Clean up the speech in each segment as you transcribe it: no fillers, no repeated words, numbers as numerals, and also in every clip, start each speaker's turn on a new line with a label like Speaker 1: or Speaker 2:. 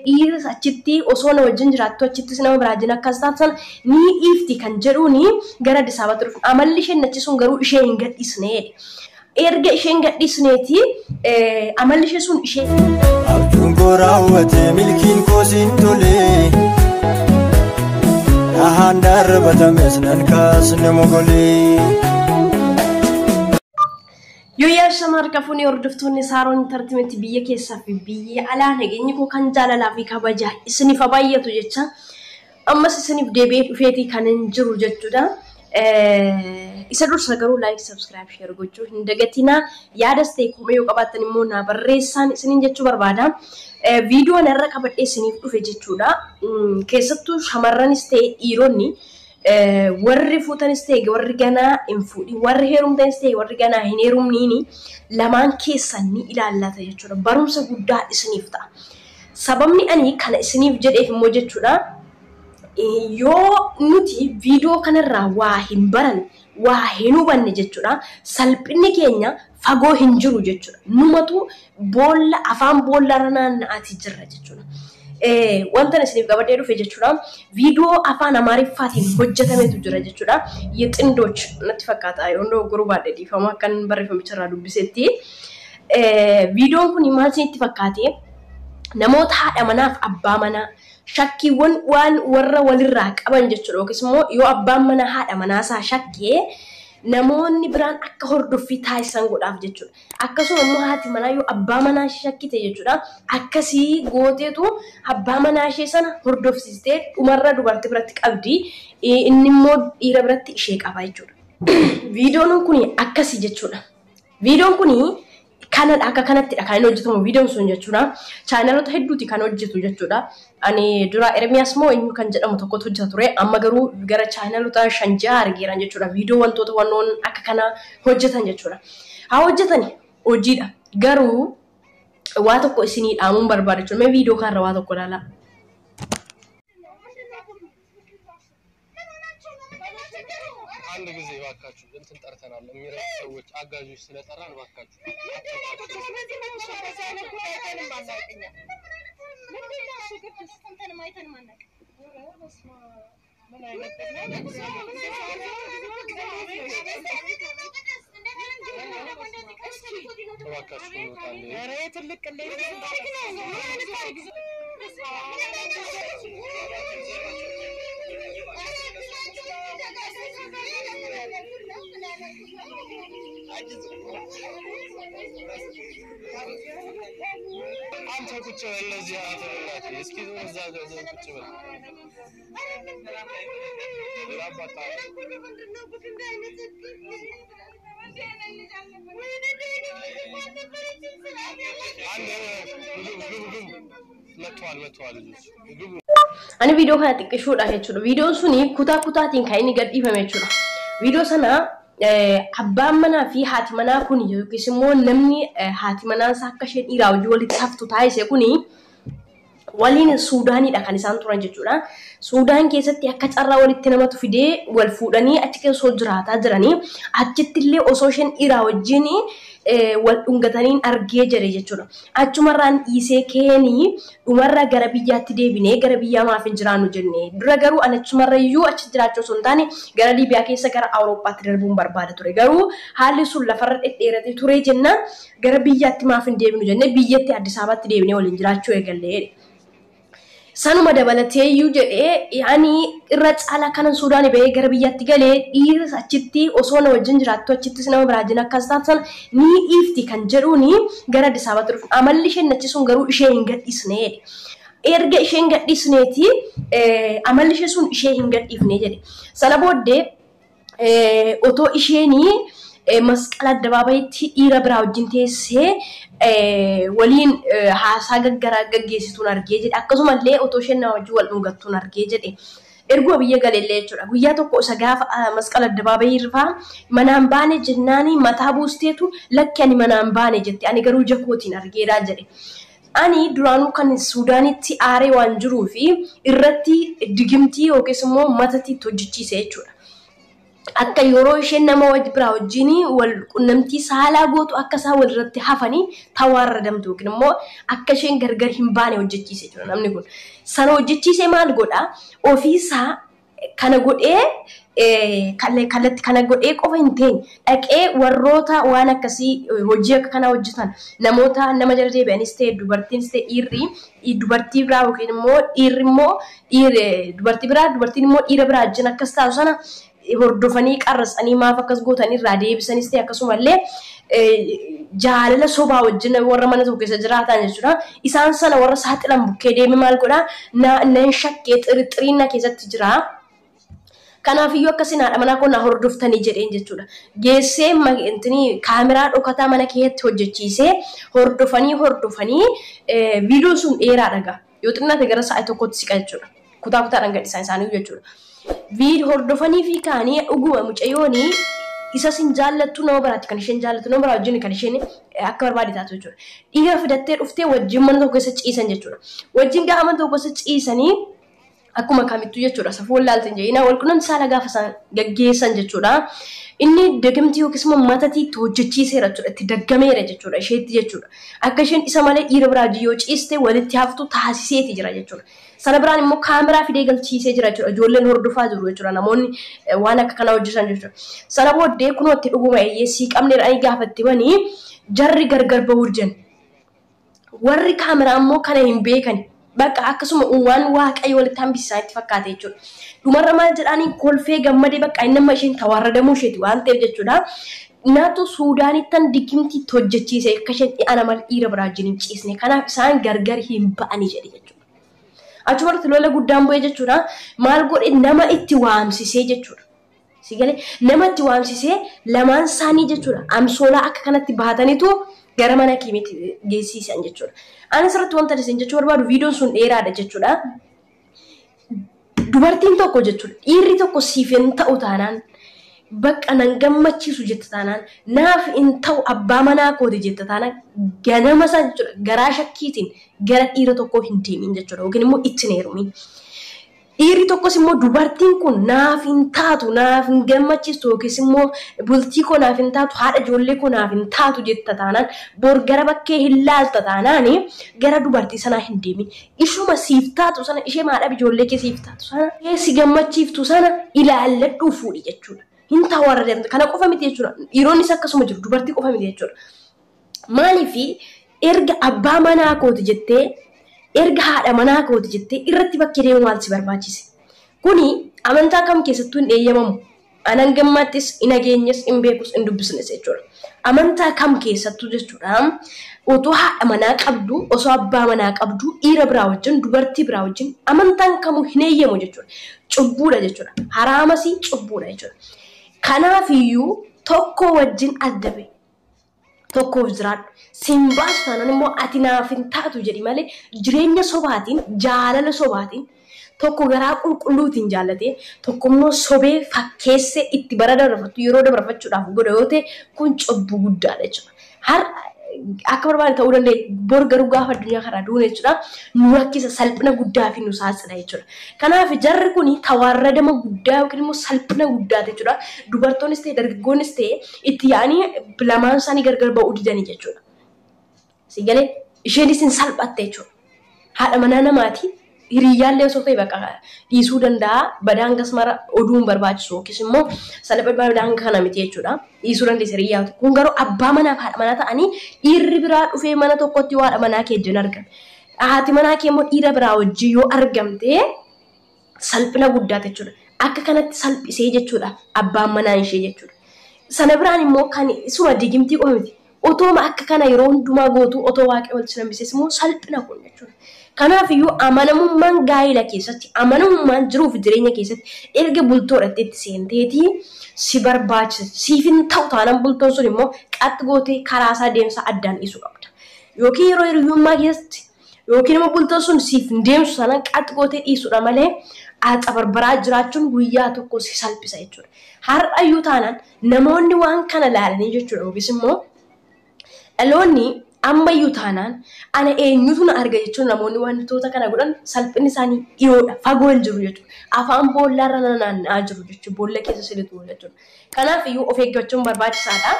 Speaker 1: Iris achitti osoo na wajjin jiraattu achitti nama biraajin akkas taatan ni ifti kan jedhuuni gara disaaba turuf amalli isheen nachisuun garuu ishee hin gadhisne erga isheen gadhisneeti amalli ishee sun ishee
Speaker 2: abjuun koo raawwate milkiin koo siin tole dhahaan darbatames nan kaasne mogolee.
Speaker 1: Yoya shamar kafuni ordoftonni Saaroon Entertainment biyya keessaa fi biyya alaa nageenyi koo kan jaalalaa fi kabajaa isiniif baay'atu jecha ammas isiniif deebi'ee dhufeetii kan hin jiru jechuudha. Isa dursa garuu like subscribe share gochuu hin dagatinaa yaadas ta'e komee yoo qabaattan immoo na barreessaan isiniin jechuu barbaada. Viidiyoon irra qabadhee isiniif dhufe jechuudha. Keessattuu shamarranis ta'e dhiironni warri fuutanis ta'e warri ganaa hin fuudhin warri heerumtanis ta'e warri ganaa hin heerumniini lamaan keessan ni ilaallata jechuudha. Barumsa guddaa isiniif ta'a. Sababni ani kana isiniif jedheef immoo jechuudha. Yoo nuti viidiyoo kanarraa waa hin baran waa hin hubanne jechuudha. Salphinni keenya fagoo hin jiru jechuudha. Numatu boolla afaan boollarra naanna'aati jirra jechuudha. Wanta isiniif qabadhee dhufe jechuudha. Viidiyoo afaan Amaariffaatiin hojjetametu jira jechuudha. Yexindoch natti fakkaata yeroo guruu baadhee dhiifama kan barreeffamicha irraa dubbisetti. Viidiyoon kun maal isinitti fakkaate namoota haadha manaaf abbaa manaa shakkiiwwan waan warra walirraa qaban jechuudha. Yookiis immoo yoo abbaan manaa haadha manaasaa shakkee namoonni biraan akka hordoffii taasisan godhaaf jechuudha. Akkasuma immoo haati manaa yoo abbaa manaa shakkite jechuudha. Akkasii gooteetu abbaa manaa ishee sana hordofsiistee dhumarra dubartii biratti qabdi. Inni immoo dhiira biratti ishee qaba jechuudha. Viidiyoon kun akkasii jechuudha. Viidiyoon kun kanadha akka kanattidha kan inni hojjetamu viidiyoon sun jechuudha. Chaanaloota hedduuti kan hojjetu jechuudha. Ani dura Ermiyaas moo eenyu kan jedhamu tokkotu hojjeta ture. Amma garuu gara chaanaloota 5 argeeran jechuudha. Viidiyoo wantoota wannoon akka kana hojjetan jechuudha. Haa hojjetani hojiidha. Garuu waa tokko isinii dhaamuun barbaada jechuudha. Mee viidiyoo kanarra waa tokko ilaala.
Speaker 3: አንድ ጊዜ ባካችሁ እንትን ጠርተናል የሚረዱ ሰዎች አጋዦች ስለጠራን ባካችሁ አንተ ቁጭ በል ለዚህ አተላቲ እስኪ እዛ ቁጭ በል ላባታ መጥቷል ልጅ
Speaker 1: ani video kana xiqqishuudha jechuudha. Videoon suni kutaa-kutaatiin kan inni gadhiifame jechuudha. Video sana abbaan manaa fi haati manaa kun yookiis immoo namni haati manaan isaa akka isheen dhiiraa hojii walitti haftu taasise kuni waliin Suudaanidha kan isaan turan jechuudha. Suudaan keessatti akka carraa walitti namatu fidee wal fuudhanii achi keessa jiraataa jiranii achitti illee osoo isheen dhiiraa wajjin wal dhungataniin argee jire jechuudha. Achumarraan dhiisee keenii dhumarra gara biyyaatti deebinee gara biyyaa maaf hin jiraannu jennee dura garuu achumarra iyyuu achi jiraachuu osoo hin taane gara Liibiyaa keessa gara Awurooppaatti darbuun barbaada ture. Garuu haalli sun lafarra dhedheeratee ture jenna gara biyyaatti maaf hin deebinu jennee biyyatti Addis Ababaatti deebinee waliin jiraachuu eegallee. Sanuma dabalatee iyyuu jedhee yaani irra caala kanan Suudaan ba'ee gara biyyaatti galee dhiiris achitti osoo na wajjin jiraattu achittis nama biraajin akkas taatan ni ifti kan jedhuuni gara Addis Ababaatti dhufu. Amalli isheen nachisuun garuu ishee hin gadhisne. Erga isheen gadhisneeti amalli ishee sun ishee hin gadhiifne jedhe. Sana booddee otoo isheenii masqala addabaabayitti dhiira biraa wajjin teessee waliin haasaa gaggaraa gaggeessituun argee jedhe. Akkasumallee otoo isheen nama wajjin wal dhungattuun argee jedhe. Erguma biyya galeellee jechuudha. Guyyaa tokko isa gaafa masqala addabaabayii irraa manaan baane jennaanii mataa buusteetu lakki ani manaan baane jette. Ani garuu jakootiin argeeraa jedhe. Ani duraanuu kan Suudaanitti aaree waan jiruu fi irratti digimtii yookiis immoo matatti hojjechiise jechuudha. akka yeroo isheen nama biraa wajjin wal qunnamtii saalaa gootu akka isaa walirratti hafanii tawaarradamtu yookiin immoo akka isheen gargar hin baane hojjechiise jechuudha namni kun. Sana hojjechiise maal godhaa ofiisaa kana godhee kallatti kana godhee qofa hin teenye dhaqee warroota waan akkasii hojii akka kana hojjetan namoota nama jala deebi'anis ta'e dubartiinis ta'e dhiirri dubartii biraa yookiin immoo dhiirri immoo dubartii biraa dubartiin immoo dhiira biraa wajjin akkas taatu sana hordofanii qarrasanii maaf akkas gootan irraa deebisanis ta'e akkasumallee jaalala sobaa wajjin warra mana tokko keessa jiraatan jechuudha. Isaan sana warra saaxilan bukkee deeme maal godhaa nan shakkee xiriina keessatti jira. Kanaaf iyyuu akkasiin haadha manaa kun hordoftanii jedheen jechuudha. Geessee kaameraa dhokataa mana keessatti hojjechiisee hordofanii viidiyoon sun dheeraadha. Yoo xinnaate gara sa'a tokkotti siqa jechuudha. Kutaa kutaadhaan gadhiisan isaanii jechuudha. Hordofanii fi kaanii dhuguma mucayyoonii isa sin jaallattu nama biraatti kan isheen jaallattu nama biraa wajjin kan isheen akka barbaade taatu jechuudha. Dhiira fidattee dhuftee wajjin mana tokko keessa ciisan jechuudha. Wajjin gaafa mana tokko keessa ciisanii akkuma kamittu jechuudha. Safuun laaltan jedhina wal qunnamtii saala gaafa isaan gaggeessan jechuudha. Inni dagamtii yookiis immoo matatii hojjechiiseera jechuudha. Itti daggameera jechuudha. Isheetti jechuudha. Akka isheen isa malee dhiira biraa yoo ciiste walitti haftu taasiseeti jira jechuudha. Sana biraan immoo kaameraa fidee galchiisee jira jechuudha. Ijoolleen hordofaa jiru jechuudha. Namoonni waan akka kana hojjetan jechuudha. Sana booddee kunoo itti dhuguma eeyyesii qabneedhaan gaafatti banii jarri gargar bahuu jiran. Warri kaameraa immoo kana hin beekani. Bakka akkasuma waan waaqayyo walitti hambisiisaa itti fakkaate jechuudha. Dhumarra maal jedhaanii kolfee gammadee bakka inni amma isheen tawaarradamuu isheeti waan ta'eef jechuudha. Naatu Suudaanittan digimtii hojjechiise akka isheen ana mal dhiira biraa wajjin hin ciisne. Kanaaf isaan gargar hin ba'anii jedhe jechuudha. Achumarratti lola guddaan bu'ee jechuudha. Maal godhe nama itti waamsisee jechuudha. Sigalee nama itti waamsisee lamaan isaanii jechuudha. Amsoolaa akka kanatti baataniitu gara mana kiimitti geessisan jechuudha. Anis irratti wanta isin jechuu barbaadu viidiyoon sun dheeraadha jechuudha. Dubartiin tokko jechuudha. Dhiirri tokko siif hin ta'u taanaan bakka nan gammachiisu jetta taanaan naaf hin ta'u abbaa manaa kooti jetta taanaan ganama isaa jechuudha. Garaa shakkiitiin gara dhiira tokkoo hin deemin jechuudha. Yookiin immoo itti hin heerumin. Dhiirri tokkos immoo dubartiin kun naaf hin taatu naaf hin gammachiistu yookiis immoo bultii koo naaf hin taatu haadha ijoollee koo naaf hin taatu jetta taanaan bor gara bakkee hin laalta taanaan gara dubartii sanaa hin deemin. Ishuma siif taatu sana ishee haadha ijoollee kee siif taatu sana si gammachiiftu sana ilaalladhuu fuudhi jechuudha. Hin tawaarradamtu kana qofa miti jechuudha. Dhiironnis akkasuma jiru dubartii qofa miti jechuudha. Maaliif erga abbaa manaa kooti jettee erga haadha manaa kooti jettee irratti bakkee deemu maal si barbaachise. Kuni amantaa kam keessattuu hin eeyyamamu. Anan gammaattis hin ageenyes hin beekus hin dubbisnes jechuudha. Amantaa kam keessattuu jechuudha. Otoo haadha manaa qabdu osoo abbaa manaa qabdu dhiira biraa wajjin dubartii biraa wajjin amantaan kamuu hin eeyyamu jechuudha. Cubbuudha jechuudha. Haraamasii cubbuudha jechuudha. Kanaafiyyuu tokko wajjin adda ba'i. Tokkoof jiraadhu. Simbaas taanaan immoo ati naaf hin taatu jedhi malee jireenya sobaatiin jaalala sobaatiin tokko garaa qulqulluutiin jaallatee tokko immoo sobee fakkeessee itti bara dabarfatu yeroo dabarfachuudhaaf godha yoo ta'e kun cubbuu guddaadha jechuudha. Akka barbaade ta'uu danda'e bor garuu gaafa addunyaa karaa duune jechuudha. Nu rakkisa salphina guddaa fi nu saaxila jechuudha. Kanaaf jarri kun tawaarradama guddaa yookiin immoo salphina guddaa jechuudha. Dubartoonnis ta'e dargaggoonnis ta'e itti yaa'anii lamaan isaanii gargar ba'uu didanii jechuudha. Sigalee isheenis hin salphatte jechuudha. Haadha manaa namaati. Hiriyyaallee osoo ta'e bakka dhiisuu danda'a. Badaangas mara oduun barbaachisu yookiis immoo salphina badaanga kana miti jechuudha. Dhiisuu dandeessa hiriyyaa. Kun garuu abbaa manaa fi haadha manaa ta'anii dhiirri biraa dhufee mana tokkotti haadha manaa kee wajjin argame. Haati manaa kee immoo dhiira biraa wajjin yoo argamte salphina guddaa jechuudha. Akka kanatti salphisee jechuudha abbaan manaa ishee jechuudha. Sana biraan immoo kan isuma digimtii qofa miti. Otooma akka kana yeroo hundumaa gootu otoo waaqee wal sinambisees immoo salphina kun jechuudha. Kanaafiyyuu amanamummaan gaa'ila keessatti amanamummaan jiruuf jireenya keessatti erga bultoo dhattee seenteetii si barbaachisa. Siif hin ta'u taanaan bultoon sun immoo qaxxi gootee karaa isaa deemsa addaan dhiisuu qabda. Yookiin yeroo hiriyyummaa keessatti yookiin immoo bultoon sun siif hin deemsu sanaan qaxxi gootee dhiisuudha malee aaxa barbaraa jiraachuun guyyaa tokko si salphisa jechuudha. Har'ayyuu taanaan namoonni waan kana laalanii jechuudha yookiis immoo dhaloonni amma iyyuu taanaan ana eenyutu na arga jechuun namoonni wantoota kana godhan salphinni isaanii dhiyoodha fagoo hin jiru jechuudha. Afaan boollarra naanna'aa jiru jechuudha. Boolla keessa silitu jechuudha. Kanaaf iyyuu of eeggachuun barbaachisaadha.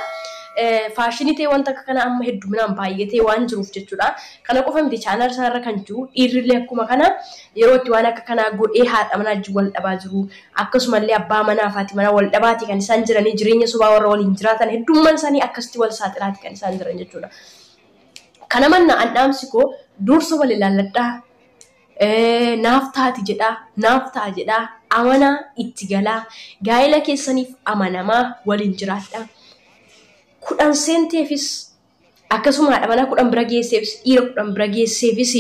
Speaker 1: Faashinii ta'e wanta akka kana amma hedduminaan baay'atee waan jiruuf jechuudha. Kana qofa miti chaanaal isaarra kan jiru dhiirrillee akkuma kana yeroo itti waan akka kanaa godhee haadha manaa wajjin wal dhabaa jiru. Akkasumallee abbaa manaa fi haati manaa wal dhabaati kan isaan jiranii jireenya sobaa warra waliin jiraatan heddummaan isaanii akkasitti wal saaxilaati kan isaan jiran jechuudha. Kana manna andhaamsi koo dursa wal ilaalladhaa. Naaf taati jedhaa, naaf ta'a jedhaa, amanaa itti galaa, gaa'ela keessaniif amanamaa waliin jiraadhaa. 10 senteefis akkasuma haadha manaa 10 bira geesseefis dhiira 10 bira geesseefis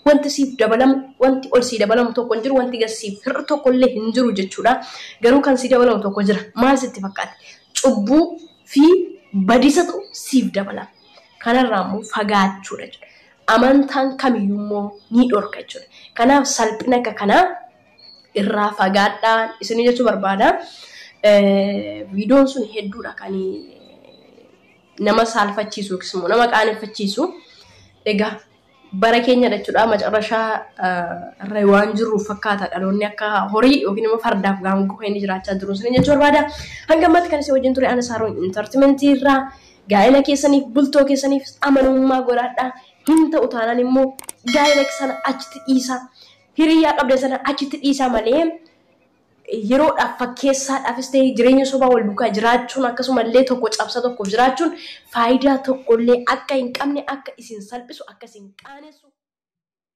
Speaker 1: wanti siif dabalamu wanti ol sii dabalamu tokko hin jiru wanti gasiif hir'a tokkollee hin jiru jechuudha. Garuu kan sii dabalamu tokko jira. Maal sitti fakkaate? Cubbuu fi badiisatu siif dabalama. Kanarraa immoo fagaachuudha jechuudha. Amantaan kamiyyuu immoo ni dhorka jechuudha. Kanaaf salphina akka kanaa irraa fagaadhaa isinii jechuu barbaada. Viidiyoon sun hedduudha kan nama saalfachiisu yookiis immoo nama qaaneffachiisu. Egaa bara keenya jechuudha macarrashaa irra waan jiruuf fakkaata dhaloonni akka horii yookiin immoo fardaaf gaangoo kan inni jiraachaa jiru isinii jechuu barbaada. Hanga ammatti kan isin wajjin ture ana Saaroon Entertainmentii irraa gaa'ela keessaniif bultoo keessaniif amanummaa godhaadhaa. Hin ta'u taanaan immoo gaa'ela sana achitti dhiisaa. Hiriyaa qabdan sana achitti dhiisaa malee yeroodhaaf fakkeessaadhaafis ta'ee jireenya sobaa wal duukaa jiraachuun akkasumallee tokko cabsa tokko jiraachuun faayidaa tokkollee akka hin qabne akka isin salphisu akka isin qaanessu